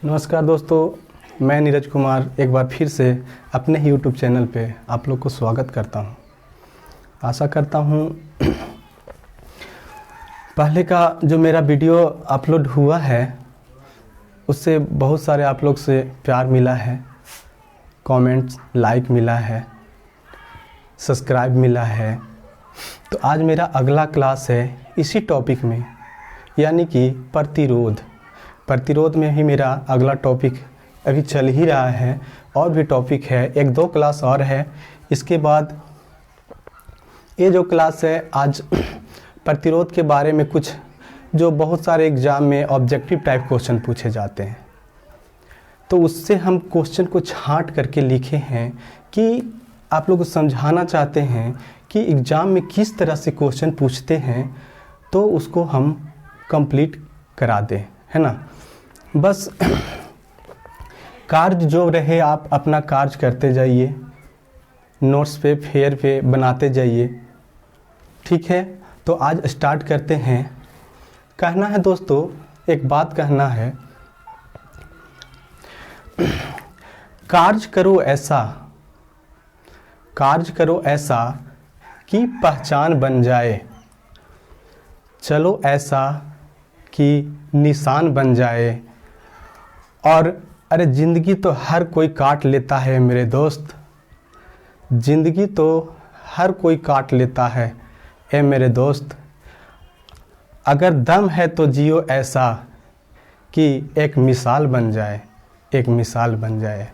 नमस्कार दोस्तों, मैं नीरज कुमार एक बार फिर से अपने ही यूट्यूब चैनल पे आप लोग को स्वागत करता हूँ। आशा करता हूँ पहले का जो मेरा वीडियो अपलोड हुआ है उससे बहुत सारे आप लोग से प्यार मिला है, कमेंट्स, लाइक मिला है, सब्सक्राइब मिला है। तो आज मेरा अगला क्लास है इसी टॉपिक में, यानी कि प्रतिरोध में ही मेरा अगला टॉपिक अभी चल ही रहा है। और भी टॉपिक है, एक दो क्लास और है। इसके बाद ये जो क्लास है आज प्रतिरोध के बारे में कुछ जो बहुत सारे एग्ज़ाम में ऑब्जेक्टिव टाइप क्वेश्चन पूछे जाते हैं, तो उससे हम क्वेश्चन को छांट करके लिखे हैं कि आप लोग को समझाना चाहते हैं कि एग्ज़ाम में किस तरह से क्वेश्चन पूछते हैं, तो उसको हम कंप्लीट करा दें, है ना। बस कार्य जो रहे आप अपना कार्य करते जाइए, नोट्स पे फेयर पे बनाते जाइए, ठीक है। तो आज स्टार्ट करते हैं। कहना है दोस्तों, एक बात कहना है, कार्य करो ऐसा कि पहचान बन जाए, चलो ऐसा कि निशान बन जाए। और अरे ज़िंदगी तो हर कोई काट लेता है मेरे दोस्त, ज़िंदगी तो हर कोई काट लेता है ए मेरे दोस्त। अगर दम है तो जियो ऐसा कि एक मिसाल बन जाए।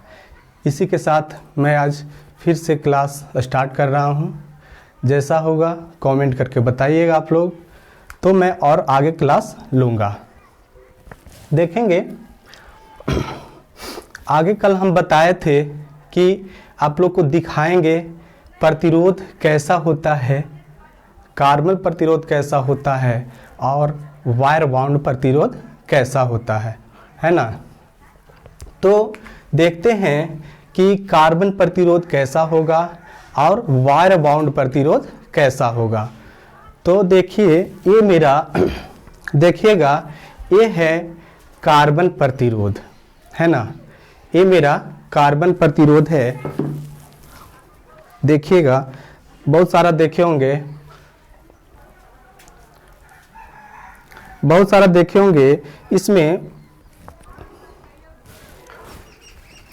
इसी के साथ मैं आज फिर से क्लास स्टार्ट कर रहा हूँ। जैसा होगा कमेंट करके बताइएगा आप लोग, तो मैं और आगे क्लास लूँगा। देखेंगे आगे कल हम बताए थे कि आप लोग को दिखाएंगे प्रतिरोध कैसा होता है, कार्बन प्रतिरोध कैसा होता है और वायर बाउंड प्रतिरोध कैसा होता है ना। तो देखते हैं कि कार्बन प्रतिरोध कैसा होगा और वायर बाउंड प्रतिरोध कैसा होगा। तो देखिए ये मेरा देखिएगा, ये है कार्बन प्रतिरोध, है ना। ये मेरा कार्बन प्रतिरोध है। देखिएगा बहुत सारा देखे होंगे, इसमें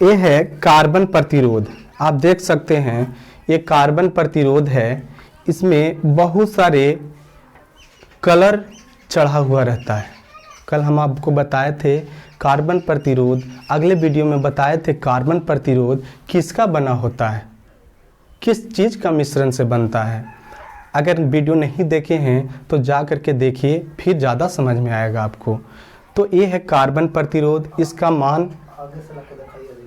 ये है कार्बन प्रतिरोध। आप देख सकते हैं ये कार्बन प्रतिरोध है। इसमें बहुत सारे कलर चढ़ा हुआ रहता है। कल हम आपको बताए थे कार्बन प्रतिरोध, अगले वीडियो में बताए थे कार्बन प्रतिरोध किसका बना होता है, किस चीज़ का मिश्रण से बनता है। अगर वीडियो नहीं देखे हैं तो जा करके देखिए, फिर ज़्यादा समझ में आएगा आपको। तो ये है कार्बन प्रतिरोध। इसका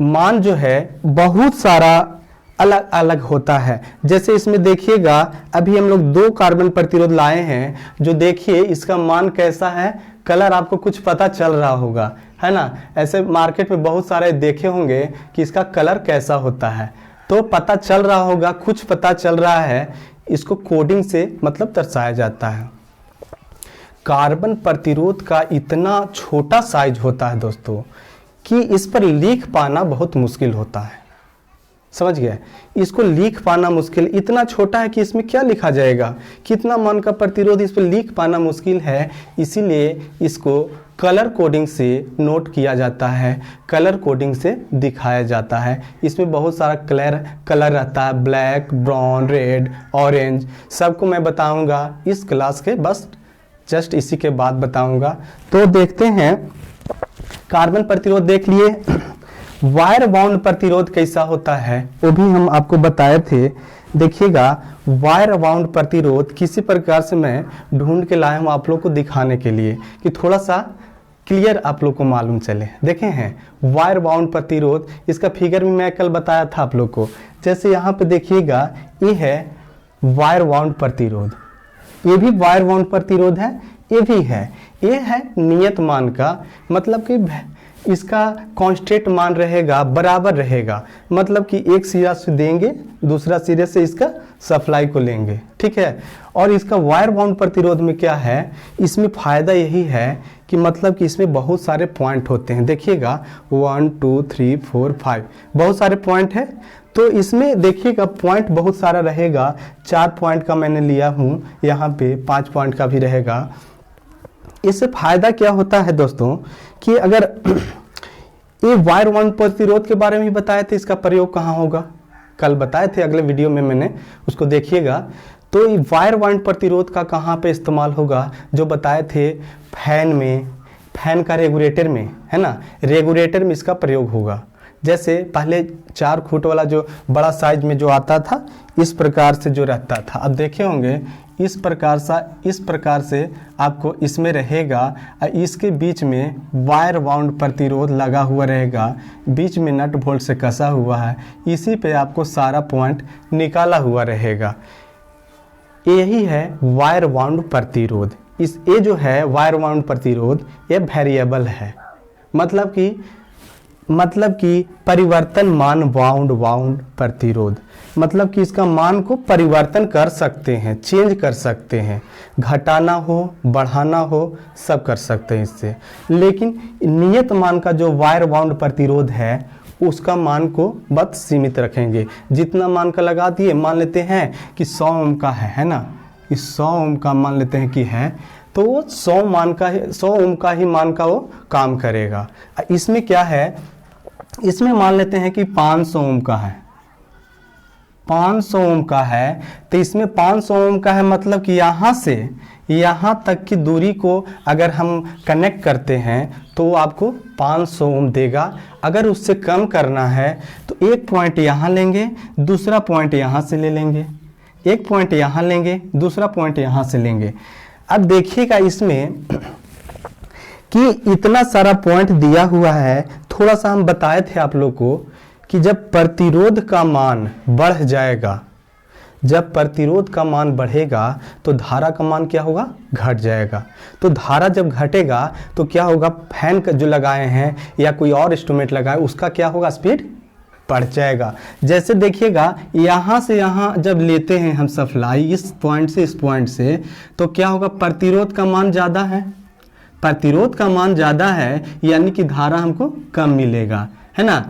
मान जो है बहुत सारा अलग अलग होता है। जैसे इसमें देखिएगा, अभी हम लोग 2 कार्बन प्रतिरोध लाए हैं, जो देखिए इसका मान कैसा है, कलर आपको कुछ पता चल रहा होगा, है ना। ऐसे मार्केट में बहुत सारे देखे होंगे कि इसका कलर कैसा होता है, तो पता चल रहा होगा, कुछ पता चल रहा है। इसको कोडिंग से मतलब दर्शाया जाता है। कार्बन प्रतिरोध का इतना छोटा साइज होता है दोस्तों कि इस पर लिख पाना बहुत मुश्किल होता है, समझ गए। इसको लिख पाना मुश्किल, इतना छोटा है कि इसमें क्या लिखा जाएगा, कितना मान का प्रतिरोध, इस पर लिख पाना मुश्किल है। इसीलिए इसको कलर कोडिंग से नोट किया जाता है, कलर कोडिंग से दिखाया जाता है। इसमें बहुत सारा कलर रहता है, ब्लैक, ब्राउन, रेड, ऑरेंज, सबको मैं बताऊंगा इस क्लास के बस जस्ट इसी के बाद बताऊंगा। तो देखते हैं कार्बन प्रतिरोध देख लिए। वायर बाउंड प्रतिरोध कैसा होता है वो भी हम आपको बताए थे। देखिएगा वायर बाउंड प्रतिरोध किसी प्रकार से मैं ढूंढ के लाया हूँ आप लोग को दिखाने के लिए कि थोड़ा सा क्लियर आप लोग को मालूम चले। देखे हैं वायर बाउंड प्रतिरोध, इसका फिगर भी मैं कल बताया था आप लोग को। जैसे यहाँ पे देखिएगा ये है वायर बाउंड प्रतिरोध, ये भी वायर बाउंड प्रतिरोध है, ये भी है। ये है नियत मान का मतलब कि इसका कांस्टेंट मान रहेगा, बराबर रहेगा, मतलब कि एक सिरा से देंगे दूसरा सिरे से इसका सप्लाई को लेंगे, ठीक है। और इसका वायर बाउंड प्रतिरोध में क्या है, इसमें फायदा यही है कि मतलब कि इसमें बहुत सारे पॉइंट होते हैं। देखिएगा 1 2 3 4 5 बहुत सारे पॉइंट है, तो इसमें देखिएगा पॉइंट बहुत सारा रहेगा। 4 पॉइंट का मैंने लिया हूँ, यहाँ पे 5 पॉइंट का भी रहेगा। इससे फायदा क्या होता है दोस्तों कि अगर ये वायर बाउंड प्रतिरोध के बारे में ही बताए थे, इसका प्रयोग कहाँ होगा, कल बताए थे अगले वीडियो में मैंने, उसको देखिएगा। तो ये वायर बाउंड प्रतिरोध का कहाँ पे इस्तेमाल होगा, जो बताए थे फैन में, फैन का रेगुलेटर में, है ना, रेगुलेटर में इसका प्रयोग होगा। जैसे पहले 4 फुट वाला जो बड़ा साइज में जो आता था, इस प्रकार से जो रहता था, अब देखे होंगे इस प्रकार से आपको इसमें रहेगा, इसके बीच में वायर बाउंड प्रतिरोध लगा हुआ रहेगा, बीच में नट बोल्ट से कसा हुआ है, इसी पे आपको सारा पॉइंट निकाला हुआ रहेगा। यही है वायर बाउंड प्रतिरोध। ये जो है वायर बाउंड प्रतिरोध ये वेरिएबल है, मतलब कि परिवर्तन मान बाउंड प्रतिरोध, मतलब कि इसका मान को परिवर्तन कर सकते हैं, चेंज कर सकते हैं, घटाना हो बढ़ाना हो सब कर सकते हैं इससे। लेकिन नियत मान का जो वायर बाउंड प्रतिरोध है उसका मान को बस सीमित रखेंगे। जितना मान का लगा दिए, मान लेते हैं कि 100 ओम का है ना, इस 100 ओम का मान लेते हैं कि है, तो वो 100 ओम का ही मान का वो काम करेगा। इसमें क्या है, इसमें मान लेते हैं कि 500 ओम का है, 500 ओम का है, तो इसमें 500 ओम का है, मतलब कि यहाँ से यहाँ तक की दूरी को अगर हम कनेक्ट करते हैं तो वो आपको 500 ओम देगा। अगर उससे कम करना है तो एक पॉइंट यहाँ लेंगे, दूसरा पॉइंट यहाँ से ले लेंगे, एक पॉइंट यहाँ लेंगे, दूसरा पॉइंट यहाँ से लेंगे। अब देखिएगा इसमें कि इतना सारा पॉइंट दिया हुआ है। थोड़ा सा हम बताए थे आप लोग को कि जब प्रतिरोध का मान बढ़ जाएगा, जब प्रतिरोध का मान बढ़ेगा तो धारा का मान क्या होगा, घट जाएगा। तो धारा जब घटेगा तो क्या होगा, फैन का जो लगाए हैं या कोई और इंस्ट्रूमेंट लगाए उसका क्या होगा, स्पीड बढ़ जाएगा। जैसे देखिएगा यहाँ से यहाँ जब लेते हैं हम सप्लाई, इस पॉइंट से इस पॉइंट से, तो क्या होगा, प्रतिरोध का मान ज़्यादा है, प्रतिरोध का मान ज़्यादा है यानी कि धारा हमको कम मिलेगा, है ना।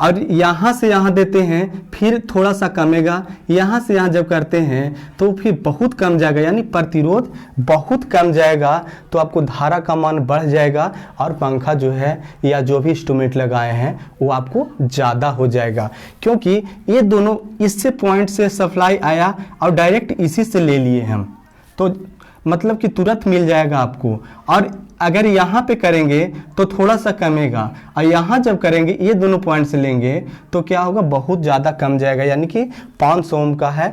और यहाँ से यहाँ देते हैं फिर थोड़ा सा कमेगा, यहाँ से यहाँ जब करते हैं तो फिर बहुत कम जाएगा, यानी प्रतिरोध बहुत कम जाएगा, तो आपको धारा का मान बढ़ जाएगा और पंखा जो है या जो भी इंस्ट्रूमेंट लगाए हैं वो आपको ज़्यादा हो जाएगा। क्योंकि ये दोनों इससे पॉइंट से सप्लाई आया और डायरेक्ट इसी से ले लिए हम, तो मतलब कि तुरंत मिल जाएगा आपको। और अगर यहाँ पे करेंगे तो थोड़ा सा कमेगा, और यहाँ जब करेंगे ये दोनों पॉइंट से लेंगे तो क्या होगा, बहुत ज़्यादा कम जाएगा। यानी कि 500 ओम का है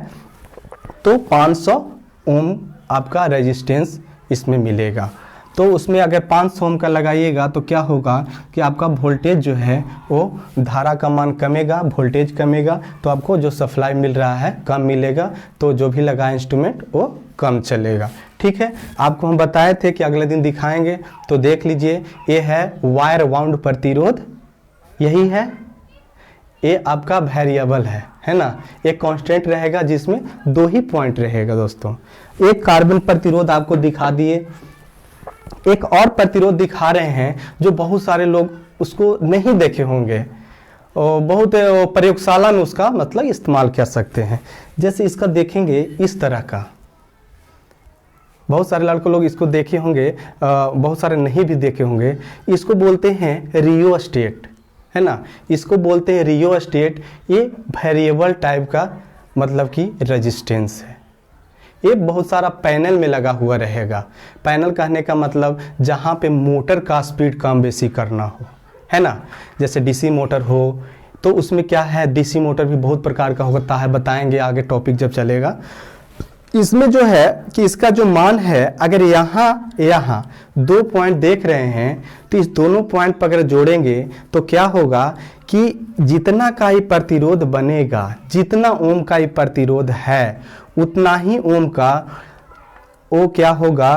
तो 500 ओम आपका रेजिस्टेंस इसमें मिलेगा। तो उसमें अगर 500 ओम का लगाइएगा तो क्या होगा कि आपका वोल्टेज जो है वो धारा का मान कमेगा, वोल्टेज कमेगा, तो आपको जो सप्लाई मिल रहा है कम मिलेगा, तो जो भी लगाए इंस्ट्रूमेंट वो कम चलेगा। ठीक है, आपको हम बताए थे कि अगले दिन दिखाएंगे, तो देख लीजिए ये है वायर बाउंड प्रतिरोध, यही है, ये आपका वेरिएबल है ना, एक कांस्टेंट रहेगा जिसमें 2 ही पॉइंट रहेगा दोस्तों। एक कार्बन प्रतिरोध आपको दिखा दिए, एक और प्रतिरोध दिखा रहे हैं जो बहुत सारे लोग उसको नहीं देखे होंगे, और बहुत प्रयोगशाला में उसका मतलब इस्तेमाल कर सकते हैं। जैसे इसका देखेंगे इस तरह का, बहुत सारे लड़के लोग इसको देखे होंगे, बहुत सारे नहीं भी देखे होंगे। इसको बोलते हैं रियोस्टेट, है ना, इसको बोलते हैं रियोस्टेट। ये वेरिएबल टाइप का मतलब कि रेजिस्टेंस है। ये बहुत सारा पैनल में लगा हुआ रहेगा। पैनल कहने का मतलब जहाँ पे मोटर का स्पीड कम बेसी करना हो, है ना। जैसे डीसी मोटर हो तो उसमें क्या है, डीसी मोटर भी बहुत प्रकार का होता है, बताएंगे आगे टॉपिक जब चलेगा। इसमें जो है कि इसका जो मान है, अगर यहाँ 2 पॉइंट देख रहे हैं तो इस दोनों पॉइंट पर अगर जोड़ेंगे तो क्या होगा कि जितना का ही प्रतिरोध बनेगा, जितना ओम का ही प्रतिरोध है उतना ही ओम का वो क्या होगा,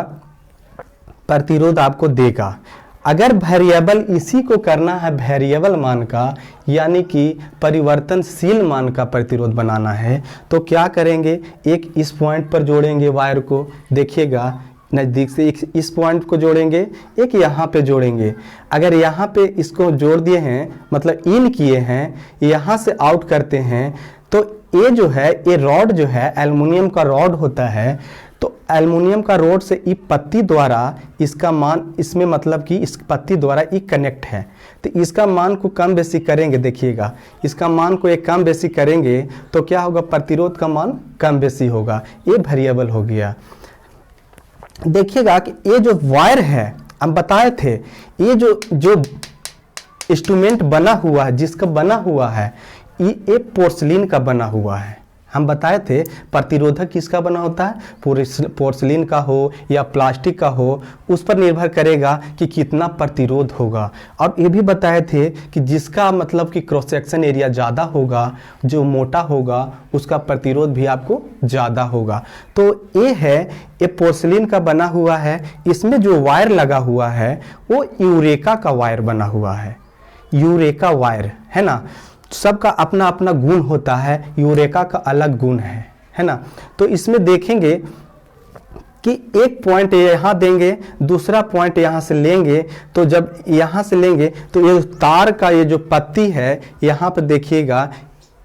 प्रतिरोध आपको देगा। अगर वेरिएबल इसी को करना है, वेरिएबल मान का यानी कि परिवर्तनशील मान का प्रतिरोध बनाना है, तो क्या करेंगे, एक इस पॉइंट पर जोड़ेंगे वायर को, देखिएगा नज़दीक से, एक इस पॉइंट को जोड़ेंगे, एक यहाँ पे जोड़ेंगे। अगर यहाँ पे इसको जोड़ दिए हैं, मतलब इन किए हैं, यहाँ से आउट करते हैं, तो ये जो है, ये रॉड जो है एल्युमिनियम का रॉड होता है, तो एल्युमिनियम का रॉड से ई पत्ती द्वारा इसका मान, इसमें मतलब कि इस पत्ती द्वारा ई कनेक्ट है, तो इसका मान को कम बेसी करेंगे, देखिएगा इसका मान को एक कम बेसी करेंगे तो क्या होगा, प्रतिरोध का मान कम बेसी होगा। ये वेरिएबल हो गया। देखिएगा कि ये जो वायर है, हम बताए थे, ये जो इंस्ट्रूमेंट बना हुआ है, जिसका बना हुआ है, ये पोर्सिलीन का बना हुआ है। हम बताए थे प्रतिरोधक किसका बना होता है, पोर्सिलीन का हो या प्लास्टिक का हो, उस पर निर्भर करेगा कि कितना प्रतिरोध होगा। और ये भी बताए थे कि जिसका मतलब कि क्रॉस सेक्शन एरिया ज़्यादा होगा, जो मोटा होगा, उसका प्रतिरोध भी आपको ज़्यादा होगा। तो ये है, ये पोर्सिलीन का बना हुआ है। इसमें जो वायर लगा हुआ है वो यूरेका का वायर बना हुआ है, यूरेका वायर है ना। सबका अपना अपना गुण होता है, यूरेका का अलग गुण है ना। तो इसमें देखेंगे कि एक पॉइंट यहाँ देंगे, दूसरा पॉइंट यहाँ से लेंगे, तो जब यहाँ से लेंगे तो ये तार का ये जो पत्ती है, यहाँ पे देखिएगा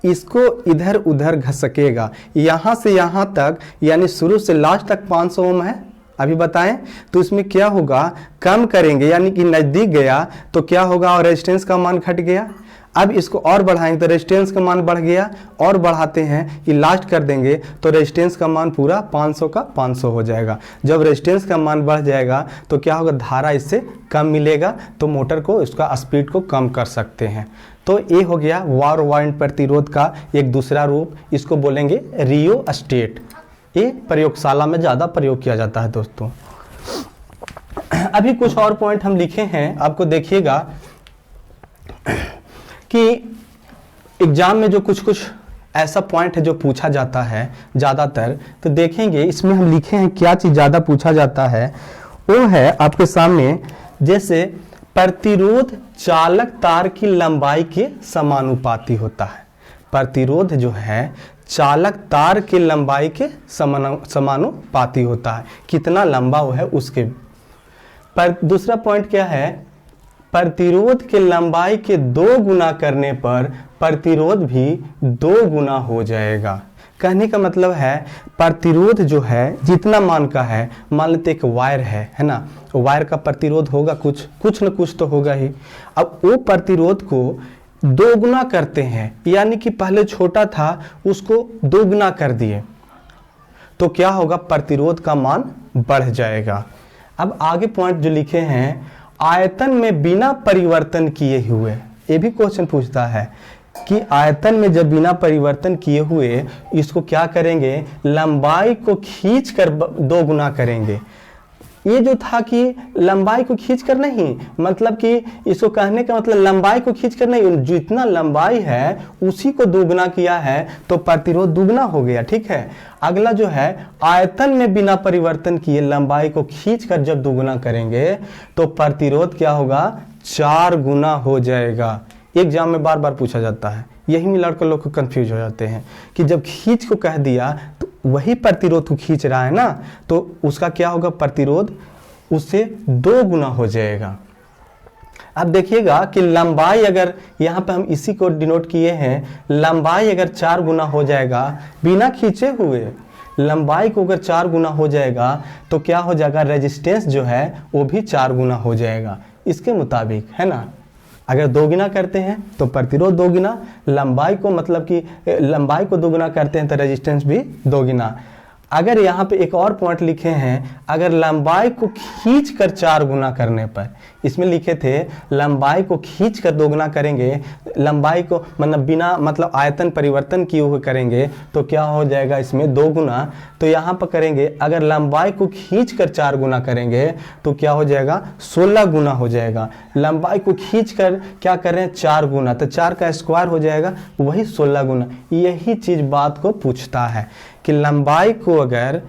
इसको इधर उधर घसकेगा, यहाँ से यहाँ तक, यानी शुरू से लास्ट तक 500 ओम है अभी बताएं। तो इसमें क्या होगा, कम करेंगे यानी कि नज़दीक गया तो क्या होगा, और रेजिस्टेंस का मान घट गया। अब इसको और बढ़ाएंगे तो रेजिस्टेंस का मान बढ़ गया, और बढ़ाते हैं कि लास्ट कर देंगे तो रेजिस्टेंस का मान पूरा 500 का 500 हो जाएगा। जब रेजिस्टेंस का मान बढ़ जाएगा तो क्या होगा, धारा इससे कम मिलेगा, तो मोटर को इसका स्पीड को कम कर सकते हैं। तो ये हो गया वार वाइंड प्रतिरोध का एक दूसरा रूप, इसको बोलेंगे रियोस्टेट। ये प्रयोगशाला में ज़्यादा प्रयोग किया जाता है दोस्तों। अभी कुछ और पॉइंट हम लिखे हैं, आपको देखिएगा कि एग्जाम में जो कुछ ऐसा पॉइंट है जो पूछा जाता है ज़्यादातर, तो देखेंगे इसमें हम लिखे हैं क्या चीज़ ज़्यादा पूछा जाता है। वो है आपके सामने, जैसे प्रतिरोध चालक तार की लंबाई के समानुपाती होता है। प्रतिरोध जो है चालक तार की लंबाई के समानुपाती होता है, कितना लंबा वो है उसके। पर दूसरा पॉइंट क्या है, प्रतिरोध के लंबाई के 2 गुना करने पर प्रतिरोध भी 2 गुना हो जाएगा। कहने का मतलब है प्रतिरोध जो है जितना मान का है, मान लेते एक वायर है ना, वायर का प्रतिरोध होगा कुछ न कुछ तो होगा ही। अब वो प्रतिरोध को 2 गुना करते हैं, यानी कि पहले छोटा था उसको 2 गुना कर दिए, तो क्या होगा, प्रतिरोध का मान बढ़ जाएगा। अब आगे पॉइंट जो लिखे हैं, आयतन में बिना परिवर्तन किए हुए, ये भी क्वेश्चन पूछता है कि आयतन में जब बिना परिवर्तन किए हुए इसको क्या करेंगे, लंबाई को खींच कर 2 गुना करेंगे। ये जो था कि लंबाई को खींचकर नहीं, मतलब कि इसको कहने का मतलब लंबाई को खींचकर नहीं, जितना लंबाई है उसी को 2 गुना किया है तो प्रतिरोध 2 गुना हो गया। ठीक है। अगला जो है, आयतन में बिना परिवर्तन किए लंबाई को खींचकर जब 2 गुना करेंगे तो प्रतिरोध क्या होगा, 4 गुना हो जाएगा। एग्जाम में बार बार पूछा जाता है, यही में लड़के लोग को कंफ्यूज हो जाते हैं कि जब खींच को कह दिया तो वही प्रतिरोध को खींच रहा है ना, तो उसका क्या होगा, प्रतिरोध उससे 2 गुना हो जाएगा। अब देखिएगा कि लंबाई, अगर यहाँ पे हम इसी को डिनोट किए हैं, लंबाई अगर 4 गुना हो जाएगा बिना खींचे हुए, लंबाई को अगर 4 गुना हो जाएगा तो क्या हो जाएगा, रेजिस्टेंस जो है वो भी 4 गुना हो जाएगा इसके मुताबिक, है ना। अगर 2 गुना करते हैं तो प्रतिरोध 2 गुना, लंबाई को मतलब कि लंबाई को 2 गुना करते हैं तो रेजिस्टेंस भी 2 गुना। अगर यहाँ पे एक और पॉइंट लिखे हैं, अगर लंबाई को खींच कर 4 गुना करने पर, इसमें लिखे थे लंबाई को खींच कर 2 गुना करेंगे, लंबाई को मतलब बिना मतलब आयतन परिवर्तन किए हुए करेंगे तो क्या हो जाएगा, इसमें 2 गुना। तो यहाँ पर करेंगे, अगर लंबाई को खींच कर 4 गुना करेंगे तो क्या हो जाएगा, 16 गुना हो जाएगा। लंबाई को खींच कर क्या कर रहे हैं, 4 गुना, तो 4 का स्क्वायर हो जाएगा, वही 16 गुना। यही चीज़ बात को पूछता है कि लंबाई को अगर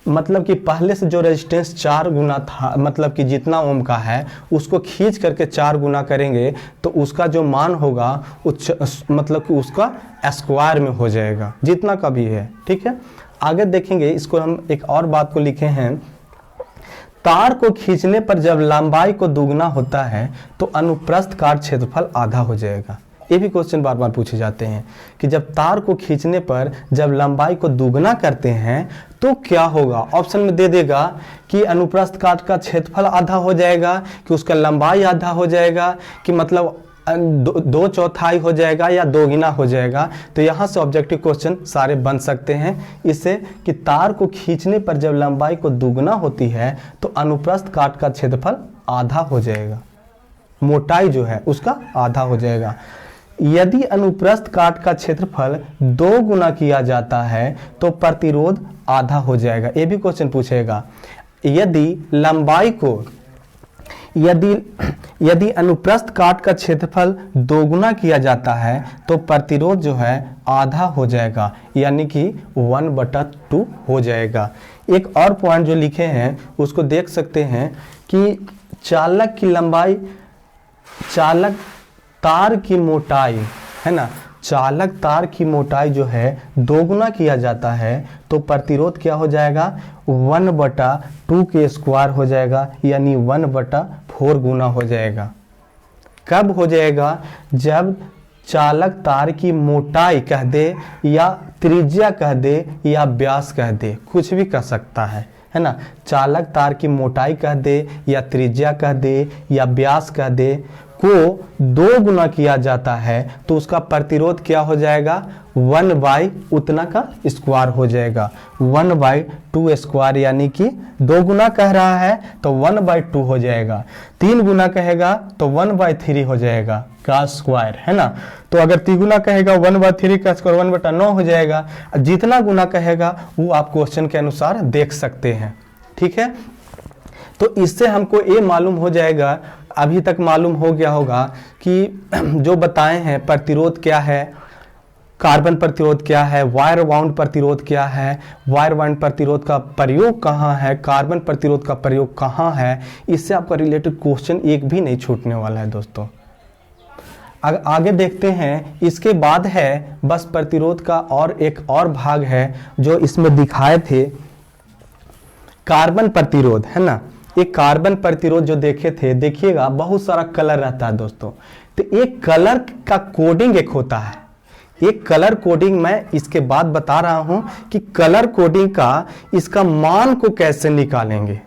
मतलब कि पहले से जो रेजिस्टेंस 4 गुना था, मतलब कि जितना ओम का है उसको खींच करके 4 गुना करेंगे तो उसका जो मान होगा मतलब कि उसका स्क्वायर में हो जाएगा जितना का भी है। ठीक है, आगे देखेंगे। इसको हम एक और बात को लिखे हैं, तार को खींचने पर जब लंबाई को दुगना होता है तो अनुप्रस्थ काट क्षेत्रफल आधा हो जाएगा। ये भी क्वेश्चन बार बार पूछे जाते हैं कि जब तार को खींचने पर जब लंबाई को दुगना करते हैं तो क्या होगा। ऑप्शन में दे देगा कि अनुप्रस्थ काट का क्षेत्रफल आधा हो जाएगा, कि उसका लंबाई आधा हो जाएगा, कि मतलब 2/4 हो जाएगा या 2 गुना हो जाएगा। तो यहाँ से ऑब्जेक्टिव क्वेश्चन सारे बन सकते हैं इससे कि तार को खींचने पर जब लंबाई को दुगना होती है तो अनुप्रस्थ काट का क्षेत्रफल आधा हो जाएगा, मोटाई जो है उसका आधा हो जाएगा। यदि अनुप्रस्थ काट का क्षेत्रफल 2 गुना किया जाता है तो प्रतिरोध आधा हो जाएगा। ये भी क्वेश्चन पूछेगा। यदि अनुप्रस्थ काट का क्षेत्रफल 2 गुना किया जाता है तो प्रतिरोध जो है आधा हो जाएगा, यानी कि 1/2 हो जाएगा। एक और पॉइंट जो लिखे हैं उसको देख सकते हैं कि चालक तार की मोटाई है ना, चालक तार की मोटाई जो है 2 गुना किया जाता है तो प्रतिरोध क्या हो जाएगा, 1/2 के स्क्वायर हो जाएगा, यानी 1/4 गुना हो जाएगा। कब हो जाएगा, जब चालक तार की मोटाई कह दे या त्रिज्या कह दे या व्यास कह दे, कुछ भी कह सकता है ना। चालक तार की मोटाई कह दे या त्रिज्या कह दे या व्यास कह दे को 2 गुना किया जाता है तो उसका प्रतिरोध क्या हो जाएगा, 1/, उतना का स्क्वायर हो जाएगा, 1/2 स्क्वायर, यानी कि 2 गुना कह रहा है तो 1/2 हो जाएगा, 3 गुना कहेगा तो 1/3 हो जाएगा का स्क्वायर, है ना। तो अगर 3 गुना कहेगा 1/3 का स्क्वायर 1/9 हो जाएगा। जितना गुना कहेगा वो आप क्वेश्चन के अनुसार देख सकते हैं। ठीक है, तो इससे हमको ये मालूम हो जाएगा, अभी तक मालूम हो गया होगा कि जो बताए हैं प्रतिरोध क्या है, कार्बन प्रतिरोध क्या है, वायर बाउंड प्रतिरोध क्या है, वायर बाउंड प्रतिरोध का प्रयोग कहाँ है, कार्बन प्रतिरोध का प्रयोग कहाँ है। इससे आपका रिलेटेड क्वेश्चन एक भी नहीं छूटने वाला है दोस्तों। आगे देखते हैं। इसके बाद है बस प्रतिरोध का और एक और भाग है जो इसमें दिखाए थे, कार्बन प्रतिरोध, है ना। एक कार्बन प्रतिरोध जो देखे थे, देखिएगा बहुत सारा कलर रहता है दोस्तों। तो एक कलर का कोडिंग एक होता है, एक कलर कोडिंग मैं इसके बाद बता रहा हूं कि कलर कोडिंग का इसका मान को कैसे निकालेंगे।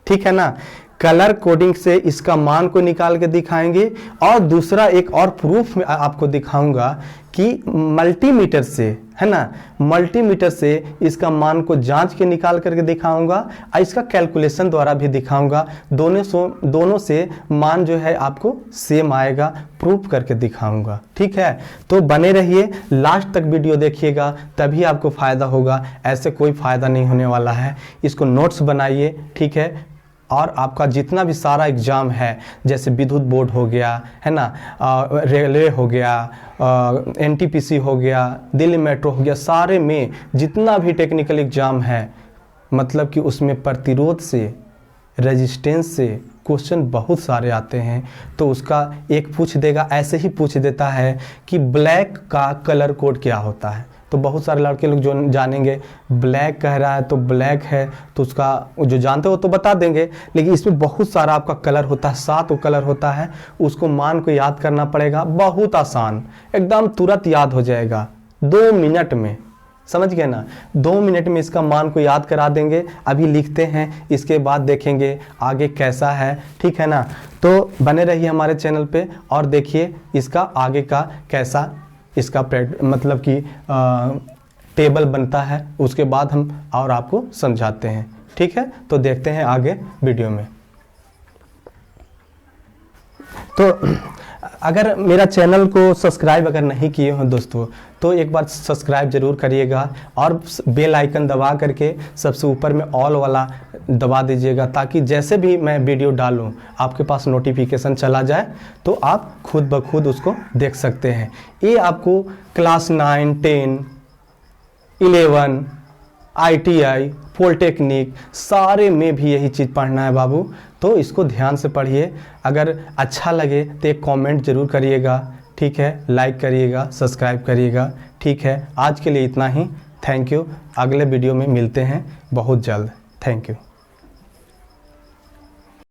ठीक है ना, कलर कोडिंग से इसका मान को निकाल के दिखाएंगे। और दूसरा एक और प्रूफ में आपको दिखाऊंगा कि मल्टीमीटर से, है ना, मल्टीमीटर से इसका मान को जांच के निकाल करके दिखाऊंगा और इसका कैलकुलेशन द्वारा भी दिखाऊंगा। दोनों से मान जो है आपको सेम आएगा, प्रूफ करके दिखाऊंगा। ठीक है, तो बने रहिए, लास्ट तक वीडियो देखिएगा तभी आपको फायदा होगा, ऐसे कोई फायदा नहीं होने वाला है। इसको नोट्स बनाइए, ठीक है। और आपका जितना भी सारा एग्जाम है, जैसे विद्युत बोर्ड हो गया, है ना, रेलवे हो गया, एनटीपीसी हो गया, दिल्ली मेट्रो हो गया, सारे में जितना भी टेक्निकल एग्जाम है, मतलब कि उसमें प्रतिरोध से, रेजिस्टेंस से क्वेश्चन बहुत सारे आते हैं। तो उसका एक पूछ देगा, ऐसे ही पूछ देता है कि ब्लैक का कलर कोड क्या होता है। तो बहुत सारे लड़के लोग जो जानेंगे, ब्लैक कह रहा है तो ब्लैक है, तो उसका जो जानते हो तो बता देंगे। लेकिन इसमें बहुत सारा आपका कलर होता है, 7 कलर होता है, उसको मान को याद करना पड़ेगा। बहुत आसान, एकदम तुरंत याद हो जाएगा, 2 मिनट में, समझ गए ना। 2 मिनट में इसका मान को याद करा देंगे। अभी लिखते हैं, इसके बाद देखेंगे आगे कैसा है। ठीक है ना, तो बने रहिए हमारे चैनल पे और देखिए इसका आगे का कैसा इसका मतलब कि टेबल बनता है। उसके बाद हम और आपको समझाते हैं। ठीक है, तो देखते हैं आगे वीडियो में। तो अगर मेरा चैनल को सब्सक्राइब अगर नहीं किए हो दोस्तों, तो एक बार सब्सक्राइब जरूर करिएगा और बेल आइकन दबा करके सबसे ऊपर में ऑल वाला दबा दीजिएगा, ताकि जैसे भी मैं वीडियो डालूं आपके पास नोटिफिकेशन चला जाए, तो आप खुद ब खुद उसको देख सकते हैं। ये आपको क्लास 9, 10, 11 ITI, पॉलिटेक्निक, सारे में भी यही चीज़ पढ़ना है बाबू। तो इसको ध्यान से पढ़िए। अगर अच्छा लगे तो एक कमेंट ज़रूर करिएगा, ठीक है, लाइक करिएगा, सब्सक्राइब करिएगा, ठीक है। आज के लिए इतना ही। Thank you. अगले वीडियो में मिलते हैं बहुत जल्द। Thank you.